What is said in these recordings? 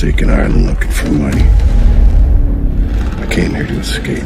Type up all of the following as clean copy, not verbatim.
forsaken island looking for money. I came here to escape.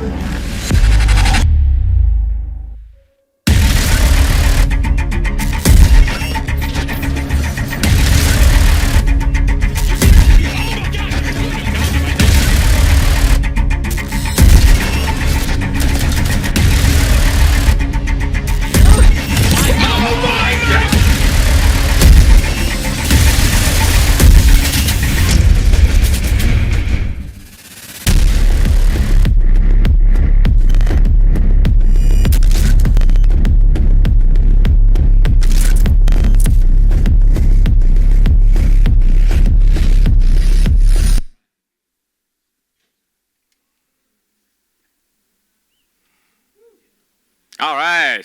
All right.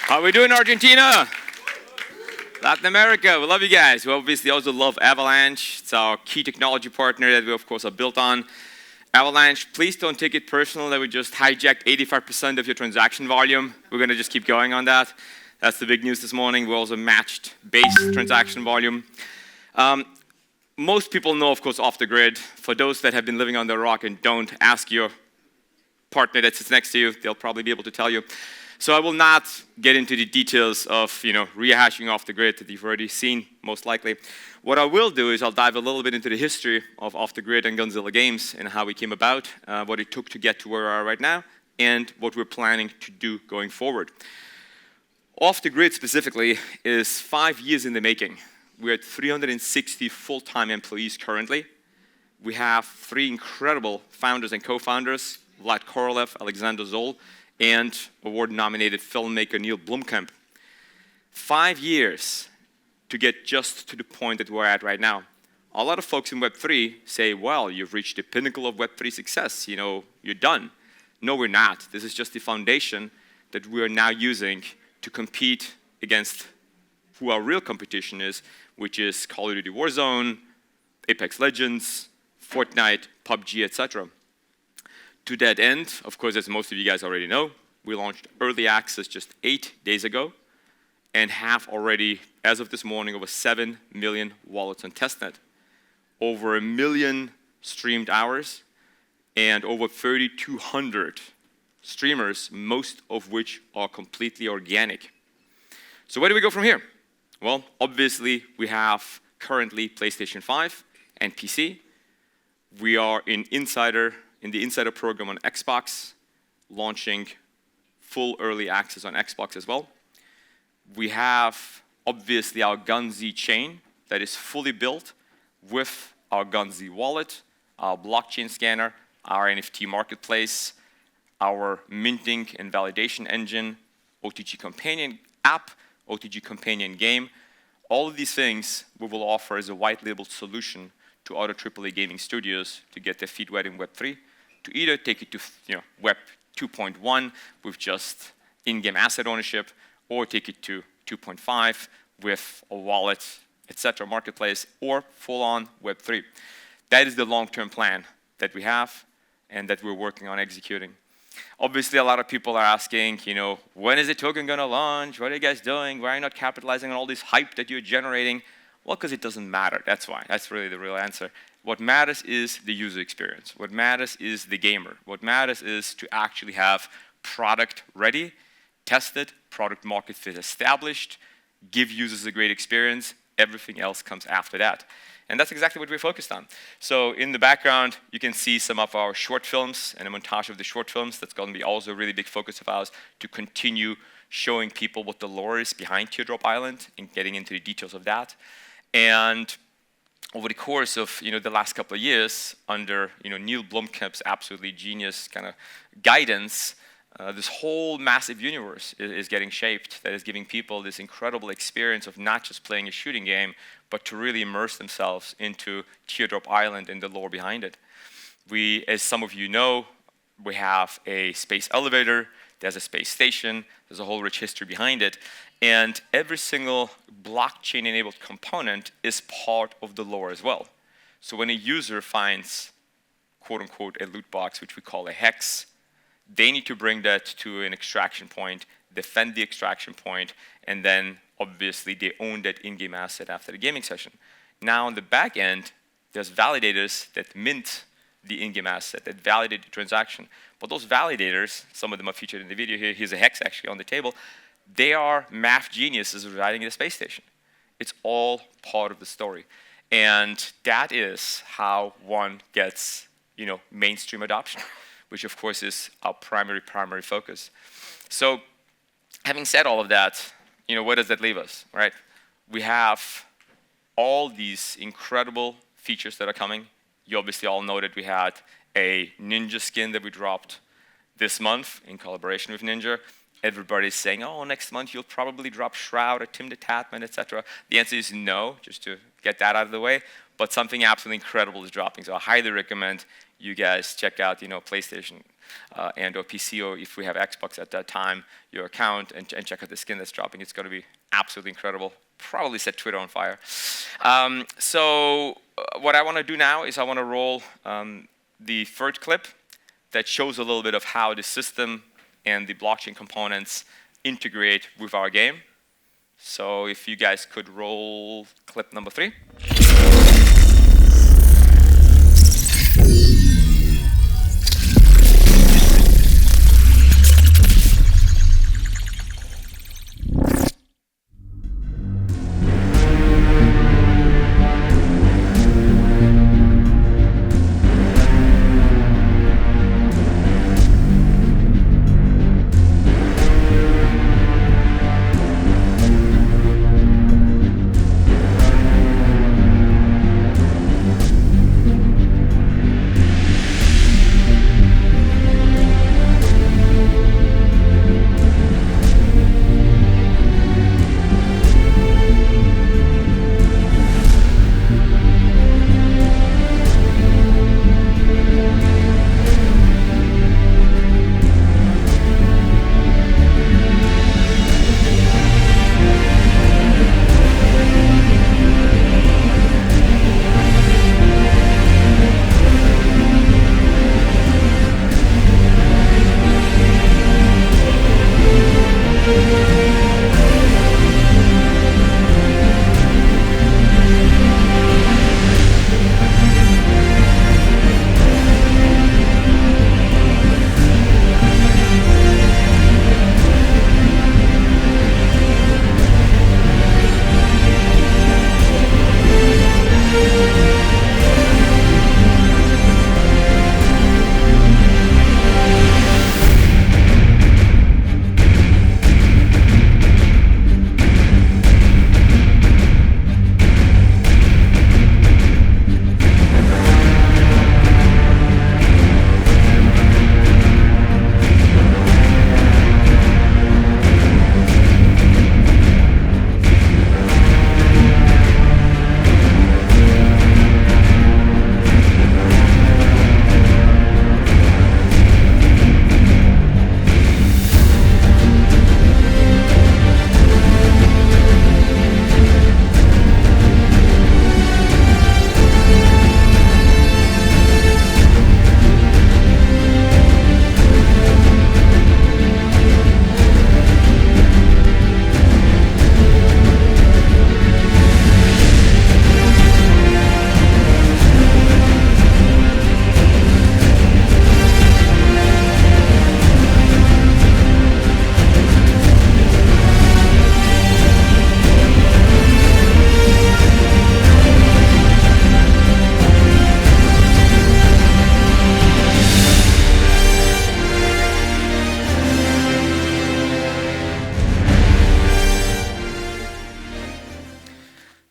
How are we doing, Argentina? Latin America, we love you guys. We obviously also love Avalanche. It's our key technology partner that we, of course, are built on. Avalanche, please don't take it personal that we just hijacked 85% of your transaction volume. We're going to just keep going on that. That's the big news this morning. We also matched base transaction volume. Most people know, of course, off the grid. For those that have been living on the rock and don't, ask your partner that sits next to you. They'll probably be able to tell you. So I will not get into the details of rehashing off the grid that you've already seen, most likely. What I will do is I'll dive a little bit into the history of off the grid and Gunzilla Games and how we came about, what it took to get to where we are right now, and what we're planning to do going forward. Off the grid specifically is 5 years in the making. We're at 360 full-time employees currently. We have 3 incredible founders and co-founders, Vlad Korolev, Alexander Zoll, and award-nominated filmmaker Neil Blomkamp. 5 years to get just to the point that we're at right now. A lot of folks in Web3 say, well, you've reached the pinnacle of Web3 success, you're done. No, we're not. This is just the foundation that we are now using to compete against who our real competition is, which is Call of Duty Warzone, Apex Legends, Fortnite, PUBG, etc. To that end, of course, as most of you guys already know, we launched early access just 8 days ago and have already, as of this morning, over 7 million wallets on testnet, over 1 million streamed hours, and over 3,200 streamers, most of which are completely organic. So where do we go from here? Well, obviously, we have currently PlayStation 5 and PC. We are in the Insider program on Xbox, launching full early access on Xbox as well. We have, obviously, our Gunzilla chain that is fully built with our Gunzilla wallet, our blockchain scanner, our NFT marketplace, our minting and validation engine, OTG Companion app, OTG Companion game. All of these things we will offer as a white-labeled solution to other AAA gaming studios to get their feet wet in Web3, to either take it to Web 2.1 with just in-game asset ownership, or take it to 2.5 with a wallet, etc., marketplace, or full-on Web3. That is the long-term plan that we have and that we're working on executing. Obviously, a lot of people are asking, when is the token going to launch? What are you guys doing? Why are you not capitalizing on all this hype that you're generating? Well, because it doesn't matter. That's why. That's really the real answer. What matters is the user experience. What matters is the gamer. What matters is to actually have product ready, tested, product market fit established, give users a great experience. Everything else comes after that. And that's exactly what we're focused on. So in the background, you can see some of our short films and a montage of the short films. That's going to be also a really big focus of ours to continue showing people what the lore is behind Teardrop Island and getting into the details of that. And over the course of the last couple of years, under Neil Blomkamp's absolutely genius kind of guidance, this whole massive universe is getting shaped that is giving people this incredible experience of not just playing a shooting game, but to really immerse themselves into Teardrop Island and the lore behind it. We, as some of you know, we have a space elevator, there's a space station, there's a whole rich history behind it, and every single blockchain-enabled component is part of the lore as well. So when a user finds, quote-unquote, a loot box, which we call a hex, they need to bring that to an extraction point. defend the extraction point, and then obviously they own that in-game asset after the gaming session. Now on the back end, there's validators that mint the in-game asset, that validate the transaction. But those validators, some of them are featured in the video here, here's a hex actually on the table, they are math geniuses residing in the space station. It's all part of the story. And that is how one gets, mainstream adoption, which of course is our primary focus. So having said all of that, where does that leave us, right? We have all these incredible features that are coming. You obviously all know that we had a Ninja skin that we dropped this month in collaboration with Ninja. Everybody's saying, oh, next month you'll probably drop Shroud or Tim the Tatman, etc. The answer is no, just to get that out of the way. But something absolutely incredible is dropping. So I highly recommend you guys check out, PlayStation and or PC, or if we have Xbox at that time, your account, and check out the skin that's dropping. It's going to be absolutely incredible. Probably set Twitter on fire. So what I want to do now is I want to roll the third clip that shows a little bit of how the system and the blockchain components integrate with our game. So if you guys could roll clip number 3.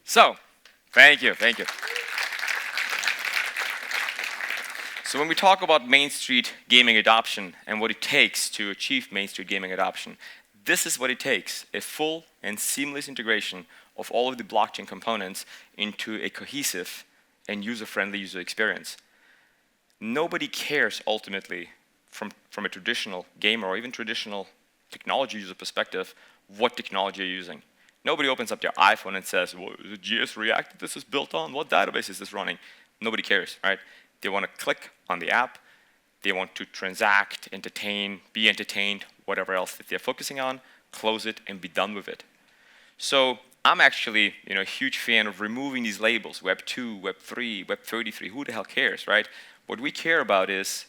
So, thank you. So when we talk about Main Street gaming adoption and what it takes to achieve Main Street gaming adoption, this is what it takes: a full and seamless integration of all of the blockchain components into a cohesive and user-friendly user experience. Nobody cares ultimately from a traditional gamer or even traditional technology user perspective what technology you're using. Nobody opens up their iPhone and says, well, is it GS React that this is built on? What database is this running? Nobody cares, right? They want to click on the app. They want to transact, entertain, be entertained whatever else that they're focusing on, close it, and be done with it. So I'm actually a huge fan of removing these labels, Web 2, Web 3, Web 33, who the hell cares, right? What we care about is,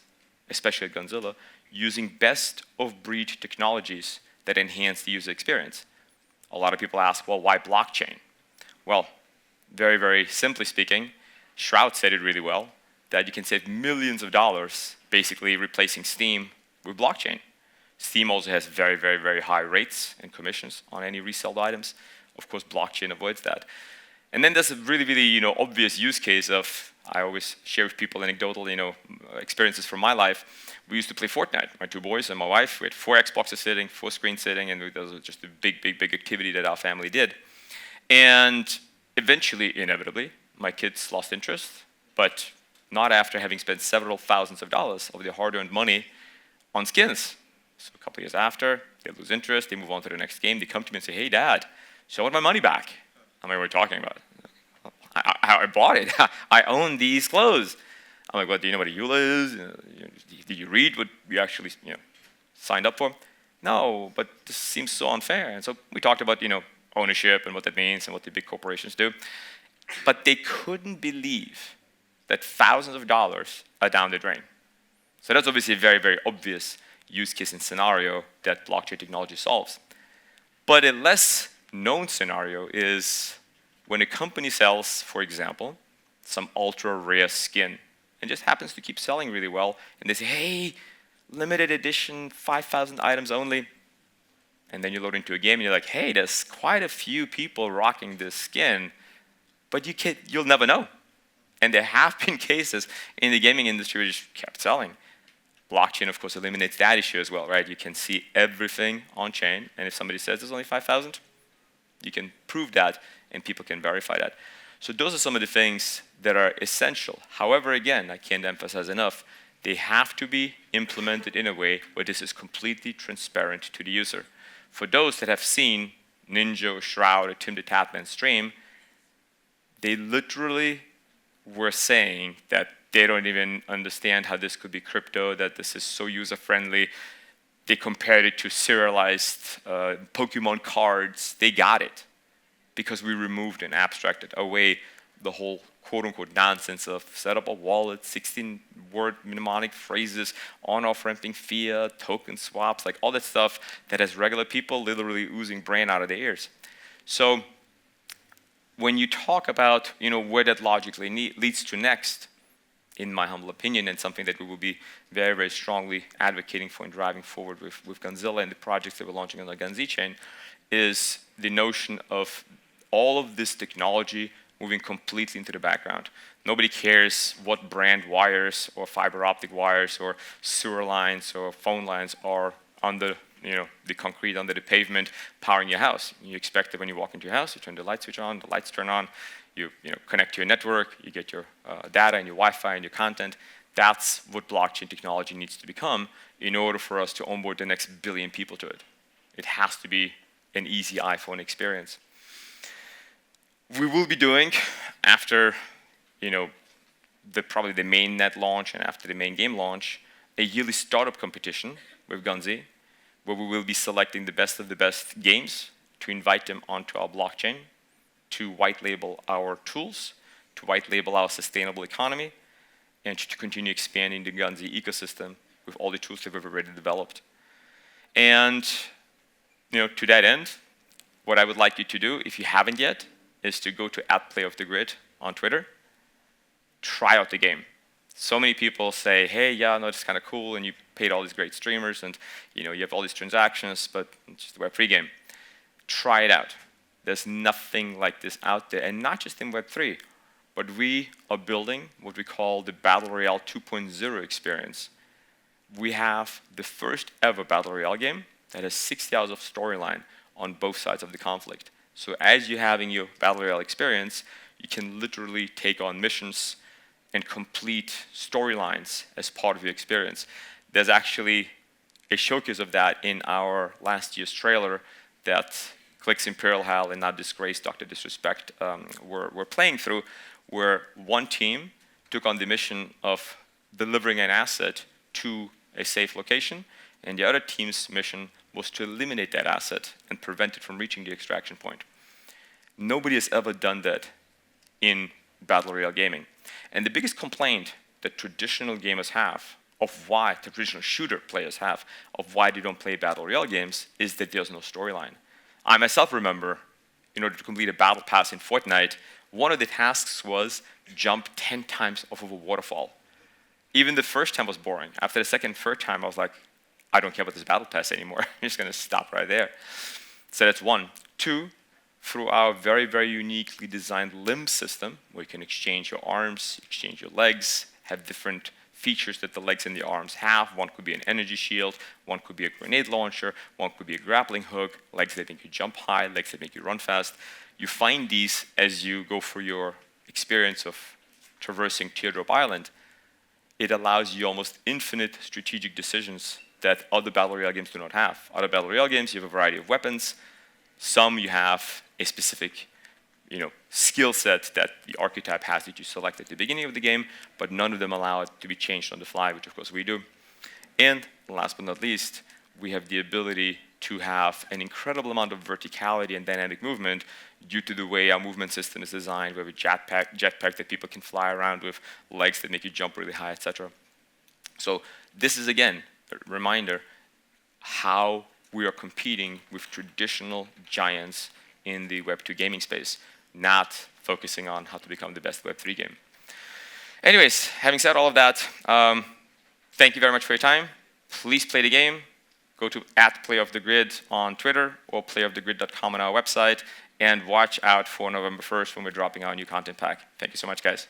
especially at Gunzilla, using best-of-breed technologies that enhance the user experience. A lot of people ask, well, why blockchain? Well, very, very simply speaking, Shroud said it really well, that you can save millions of dollars basically replacing Steam with blockchain. Steam also has very, very, very high rates and commissions on any reselled items. Of course, blockchain avoids that. And then there's a really, really obvious use case of, I always share with people anecdotal experiences from my life. We used to play Fortnite, my two boys and my wife. We had 4 Xboxes sitting, 4 screens sitting, and that was just a big, big, big activity that our family did. And eventually, inevitably, my kids lost interest, but not after having spent several thousands of dollars of their hard-earned money on skins. So a couple years after, they lose interest, they move on to the next game, they come to me and say, hey, Dad, so I want my money back. I'm like, what are we talking about? I bought it. I own these clothes. I'm like, what, do you know what a EULA is? Did you read what you actually signed up for? No, but this seems so unfair. And so we talked about ownership and what that means and what the big corporations do. But they couldn't believe that thousands of dollars are down the drain. So that's obviously a very, very obvious use case and scenario that blockchain technology solves. But a less known scenario is when a company sells, for example, some ultra rare skin and just happens to keep selling really well, and they say, hey, limited edition, 5,000 items only. And then you load into a game and you're like, hey, there's quite a few people rocking this skin, but you'll never know. And there have been cases in the gaming industry which just kept selling. Blockchain, of course, eliminates that issue as well, right? You can see everything on chain, and if somebody says there's only 5,000, you can prove that, and people can verify that. So those are some of the things that are essential. However, again, I can't emphasize enough, they have to be implemented in a way where this is completely transparent to the user. For those that have seen Ninja or Shroud or Tim the Tatman stream, they literally were saying that they don't even understand how this could be crypto, that this is so user-friendly. They compared it to serialized Pokemon cards. They got it because we removed and abstracted away the whole quote-unquote nonsense of set up a wallet, 16-word mnemonic phrases, on-off ramping fiat, token swaps, like all that stuff that has regular people literally oozing brain out of their ears. So when you talk about where that logically leads to next, in my humble opinion, and something that we will be very, very strongly advocating for and driving forward with Gunzilla and the projects that we're launching on the Gunzilla chain, is the notion of all of this technology moving completely into the background. Nobody cares what brand wires or fiber optic wires or sewer lines or phone lines are on the concrete under the pavement powering your house. You expect that when you walk into your house, you turn the light switch on, the lights turn on, you connect to your network, you get your data and your Wi-Fi and your content. That's what blockchain technology needs to become in order for us to onboard the next billion people to it. It has to be an easy iPhone experience. We will be doing, after probably the main net launch and after the main game launch, a yearly startup competition with Gunzi, where we will be selecting the best of the best games to invite them onto our blockchain, to white label our tools, to white label our sustainable economy, and to continue expanding the Gunzi ecosystem with all the tools that we've already developed. And to that end, what I would like you to do, if you haven't yet, is to go to @PlayOfTheGrid on Twitter, try out the game. So many people say, hey, yeah, no, it's kind of cool, and you paid all these great streamers, and you have all these transactions, but it's just a Web3 game. Try it out. There's nothing like this out there, and not just in Web3, but we are building what we call the Battle Royale 2.0 experience. We have the first ever Battle Royale game that has 60 hours of storyline on both sides of the conflict. So as you're having your Battle Royale experience, you can literally take on missions and complete storylines as part of your experience. There's actually a showcase of that in our last year's trailer that Clicks Imperial Hal and Not Disgraced Dr. Disrespect were playing through, where one team took on the mission of delivering an asset to a safe location, And the other team's mission was to eliminate that asset and prevent it from reaching the extraction point. Nobody has ever done that in Battle Royale gaming. And the biggest complaint that traditional gamers have of why, the traditional shooter players have, of why they don't play Battle Royale games is that there's no storyline. I myself remember, in order to complete a battle pass in Fortnite, one of the tasks was jump 10 times off of a waterfall. Even the first time was boring. After the second, third time, I was like, I don't care about this battle pass anymore. I'm just going to stop right there. So that's one. Two, through our very, very uniquely designed limb system, where you can exchange your arms, exchange your legs, have different features that the legs and the arms have. One could be an energy shield, one could be a grenade launcher, one could be a grappling hook, legs that make you jump high, legs that make you run fast. You find these as you go through your experience of traversing Teardrop Island. It allows you almost infinite strategic decisions that other Battle Royale games do not have. Other Battle Royale games, you have a variety of weapons. Some you have a specific skill set that the archetype has that you select at the beginning of the game, but none of them allow it to be changed on the fly, which of course we do. And last but not least, we have the ability to have an incredible amount of verticality and dynamic movement due to the way our movement system is designed. We have a jetpack that people can fly around with, legs that make you jump really high, etc. So this is, again, a reminder how we are competing with traditional giants in the Web 2 gaming space, not focusing on how to become the best Web 3 game. Anyways, having said all of that, thank you very much for your time. Please play the game. Go to @playofthegrid on Twitter or playofthegrid.com on our website, and watch out for November 1st when we're dropping our new content pack. Thank you so much, guys.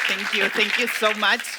Thank you so much.